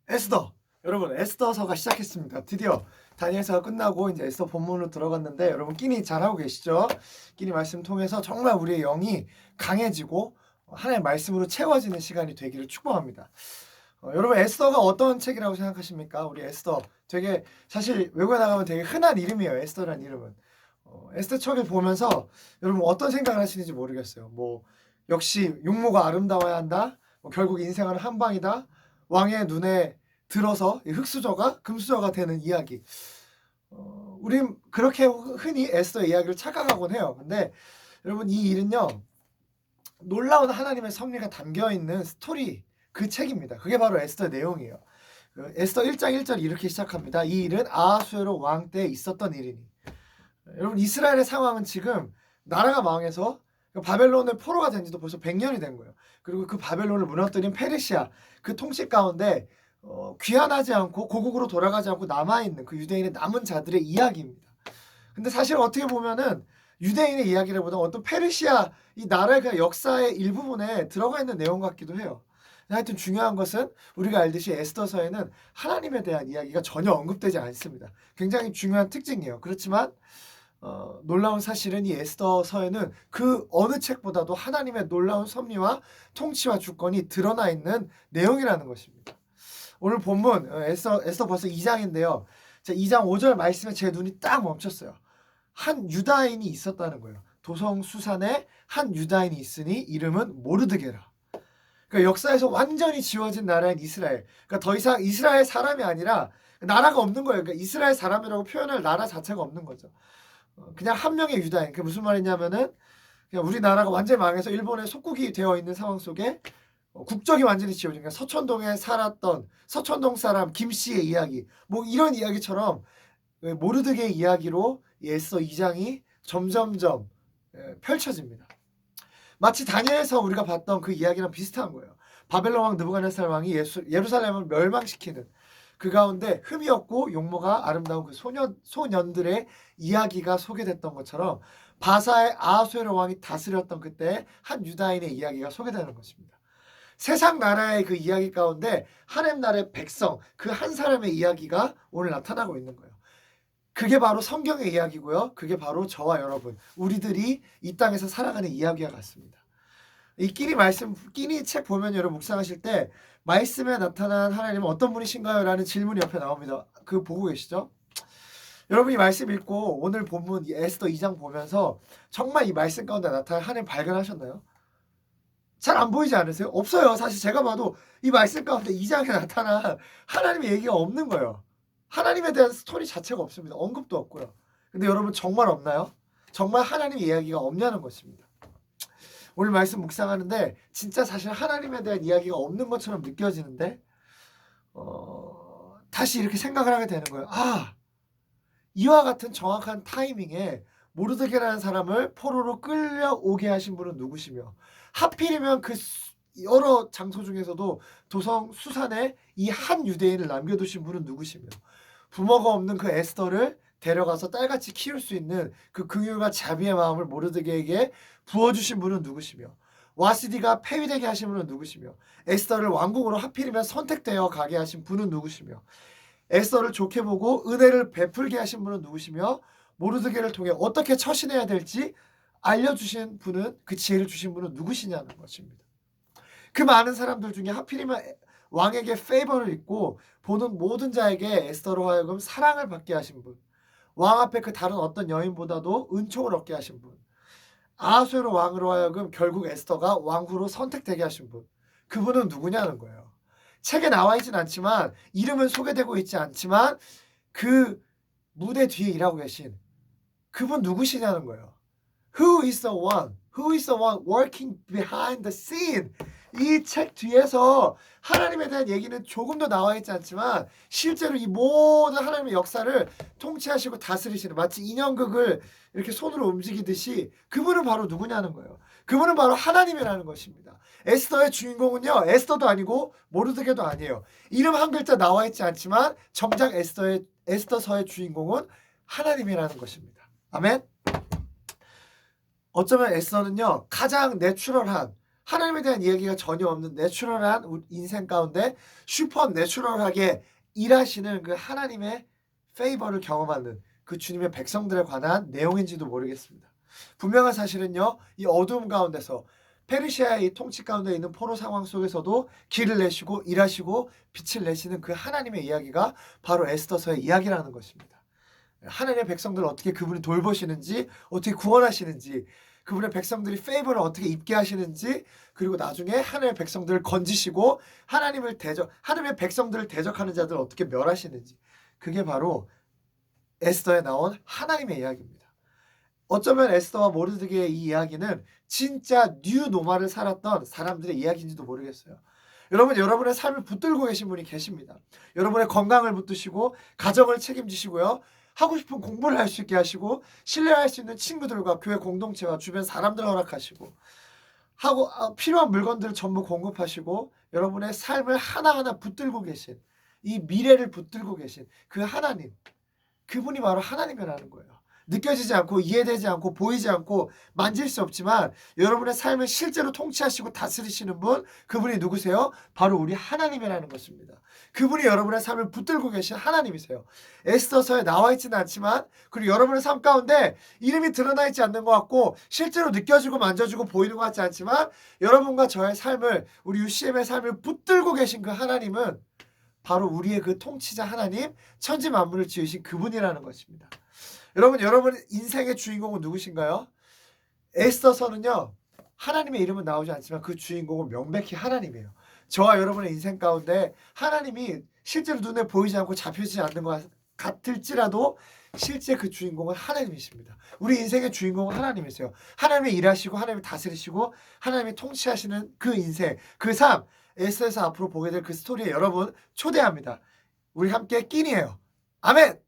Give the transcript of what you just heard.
에스더. 여러분, 에스더서가 시작했습니다. 드디어 다니엘서가 끝나고 이제 에스더 본문으로 들어갔는데, 여러분 끼니 잘하고 계시죠? 끼니 말씀 통해서 정말 우리의 영이 강해지고 하나님의 말씀으로 채워지는 시간이 되기를 축복합니다. 여러분, 에스더가 어떤 책이라고 생각하십니까? 우리 에스더 되게 사실 외국에 나가면 되게 흔한 이름이에요. 에스더라는 이름은. 에스더 책을 보면서 여러분 어떤 생각을 하시는지 모르겠어요. 뭐 역시 용모가 아름다워야 한다. 결국 인생은 한 방이다. 왕의 눈에 들어서 흙수저가 금수저가 되는 이야기. 우린 그렇게 흔히 에스더의 이야기를 착각하곤 해요. 근데 여러분, 이 일은요, 놀라운 하나님의 섭리가 담겨 있는 스토리, 그 책입니다. 그게 바로 에스더의 내용이에요. 에스더 1장 1절 이렇게 시작합니다. 이 일은 아하수에로 왕 때에 있었던 일이니. 여러분, 이스라엘의 상황은 지금 나라가 망해서 바벨론의 포로가 된 지도 벌써 100년이 된 거예요. 그리고 그 바벨론을 무너뜨린 페르시아, 그 통치 가운데 귀환하지 않고 고국으로 돌아가지 않고 남아있는 그 유대인의 남은 자들의 이야기입니다. 근데 사실 어떻게 보면은 유대인의 이야기라보다 어떤 페르시아 이 나라의 그 역사의 일부분에 들어가 있는 내용 같기도 해요. 하여튼 중요한 것은 우리가 알듯이 에스더서에는 하나님에 대한 이야기가 전혀 언급되지 않습니다. 굉장히 중요한 특징이에요. 그렇지만 놀라운 사실은 이 에스더서에는 그 어느 책보다도 하나님의 놀라운 섭리와 통치와 주권이 드러나 있는 내용이라는 것입니다. 오늘 본문 에스더 벌써 2장인데요. 2장 5절 말씀에 제 눈이 딱 멈췄어요. 한 유다인이 있었다는 거예요. 도성 수산에 한 유다인이 있으니 이름은 모르드게라. 그러니까 역사에서 완전히 지워진 나라인 이스라엘. 그러니까 더 이상 이스라엘 사람이 아니라 나라가 없는 거예요. 그러니까 이스라엘 사람이라고 표현할 나라 자체가 없는 거죠. 그냥 한 명의 유다인. 그게 무슨 말이냐면은 그냥 우리나라가 완전히 망해서 일본에 속국이 되어 있는 상황 속에 국적이 완전히 지워진, 그러니까 서천동에 살았던 서천동 사람 김 씨의 이야기, 뭐 이런 이야기처럼 모르드게의 이야기로 에스더 2장이 점점점 펼쳐집니다. 마치 다니엘서 우리가 봤던 그 이야기랑 비슷한 거예요. 바벨론 왕 느부갓네살 왕이 예루살렘을 멸망시키는 그 가운데 흠이 없고 용모가 아름다운 그 소년들의 이야기가 소개됐던 것처럼 바사의 아하수에로 왕이 다스렸던 그때 한 유다인의 이야기가 소개되는 것입니다. 세상 나라의 그 이야기 가운데 하나님 나라의 백성, 그 한 사람의 이야기가 오늘 나타나고 있는 거예요. 그게 바로 성경의 이야기고요. 그게 바로 저와 여러분, 우리들이 이 땅에서 살아가는 이야기와 같습니다. 이 끼니 책 보면 여러분 묵상하실 때 말씀에 나타난 하나님은 어떤 분이신가요? 라는 질문이 옆에 나옵니다. 그거 보고 계시죠? 여러분, 이 말씀 읽고 오늘 본문 에스더 2장 보면서 정말 이 말씀 가운데 나타난 하나님 발견하셨나요? 잘 안 보이지 않으세요? 없어요. 사실 제가 봐도 이 말씀 가운데 2장에 나타난 하나님의 얘기가 없는 거예요. 하나님에 대한 스토리 자체가 없습니다. 언급도 없고요. 근데 여러분, 정말 없나요? 정말 하나님의 이야기가 없냐는 것입니다. 오늘 말씀 묵상하는데 진짜 사실 하나님에 대한 이야기가 없는 것처럼 느껴지는데 다시 이렇게 생각을 하게 되는 거예요. 이와 같은 정확한 타이밍에 모르드게라는 사람을 포로로 끌려오게 하신 분은 누구시며, 하필이면 그 여러 장소 중에서도 도성 수산에 이 한 유대인을 남겨두신 분은 누구시며, 부모가 없는 그 에스더를 데려가서 딸같이 키울 수 있는 그 긍휼과 자비의 마음을 모르드게에게 부어주신 분은 누구시며, 와스디가 폐위되게 하신 분은 누구시며, 에스더를 왕국으로 하필이면 선택되어 가게 하신 분은 누구시며, 에스더를 좋게 보고 은혜를 베풀게 하신 분은 누구시며, 모르드게를 통해 어떻게 처신해야 될지 알려주신 분은, 그 지혜를 주신 분은 누구시냐는 것입니다. 그 많은 사람들 중에 하필이면 왕에게 페이버를 입고 보는 모든 자에게 에스더로 하여금 사랑을 받게 하신 분, 왕 앞에 그 다른 어떤 여인보다도 은총을 얻게 하신 분, 아하수에로 왕으로 하여금 결국 에스더가 왕후로 선택되게 하신 분, 그분은 누구냐는 거예요. 책에 나와 있진 않지만, 이름은 소개되고 있지 않지만 그 무대 뒤에 일하고 계신 그분 누구시냐는 거예요. Who is the one? Who is the one working behind the scene? 이 책 뒤에서 하나님에 대한 얘기는 조금도 나와 있지 않지만 실제로 이 모든 하나님의 역사를 통치하시고 다스리시는, 마치 인형극을 이렇게 손으로 움직이듯이, 그분은 바로 누구냐는 거예요. 그분은 바로 하나님이라는 것입니다. 에스더의 주인공은요, 에스더도 아니고 모르드게도 아니에요. 이름 한 글자 나와 있지 않지만 정작 에스더서의 주인공은 하나님이라는 것입니다. 아멘. 어쩌면 에스더는요, 가장 내추럴한 하나님에 대한 이야기가 전혀 없는 내추럴한 인생 가운데 슈퍼 내추럴하게 일하시는 그 하나님의 페이버를 경험하는 그 주님의 백성들에 관한 내용인지도 모르겠습니다. 분명한 사실은요, 이 어두움 가운데서 페르시아의 이 통치 가운데 있는 포로 상황 속에서도 길을 내시고 일하시고 빛을 내시는 그 하나님의 이야기가 바로 에스더서의 이야기라는 것입니다. 하나님의 백성들을 어떻게 그분이 돌보시는지, 어떻게 구원하시는지, 그분의 백성들이 페이버를 어떻게 입게 하시는지, 그리고 나중에 하나님의 백성들을 건지시고 하나님의 백성들을 대적하는 자들을 어떻게 멸하시는지, 그게 바로 에스더에 나온 하나님의 이야기입니다. 어쩌면 에스더와 모르드게의 이 이야기는 진짜 뉴 노마를 살았던 사람들의 이야기인지도 모르겠어요. 여러분의 삶을 붙들고 계신 분이 계십니다. 여러분의 건강을 붙드시고 가정을 책임지시고요. 하고 싶은 공부를 할 수 있게 하시고 신뢰할 수 있는 친구들과 교회 공동체와 주변 사람들 허락하시고 필요한 물건들을 전부 공급하시고 여러분의 삶을 하나하나 붙들고 계신 이 미래를 붙들고 계신 그 하나님, 그분이 바로 하나님이라는 거예요. 느껴지지 않고 이해되지 않고 보이지 않고 만질 수 없지만 여러분의 삶을 실제로 통치하시고 다스리시는 분, 그분이 누구세요? 바로 우리 하나님이라는 것입니다. 그분이 여러분의 삶을 붙들고 계신 하나님이세요. 에스더서에 나와 있지는 않지만, 그리고 여러분의 삶 가운데 이름이 드러나 있지 않는 것 같고 실제로 느껴지고 만져지고 보이는 것 같지 않지만 여러분과 저의 삶을, 우리 UCM의 삶을 붙들고 계신 그 하나님은 바로 우리의 그 통치자 하나님, 천지 만물을 지으신 그분이라는 것입니다. 여러분 인생의 주인공은 누구신가요? 에스더서는요, 하나님의 이름은 나오지 않지만 그 주인공은 명백히 하나님이에요. 저와 여러분의 인생 가운데 하나님이 실제로 눈에 보이지 않고 잡히지 않는 것 같을지라도 실제 그 주인공은 하나님이십니다. 우리 인생의 주인공은 하나님이세요. 하나님이 일하시고 하나님이 다스리시고 하나님이 통치하시는 그 인생, 그 삶, 에스더에서 앞으로 보게 될 그 스토리에 여러분 초대합니다. 우리 함께 끼니에요. 아멘!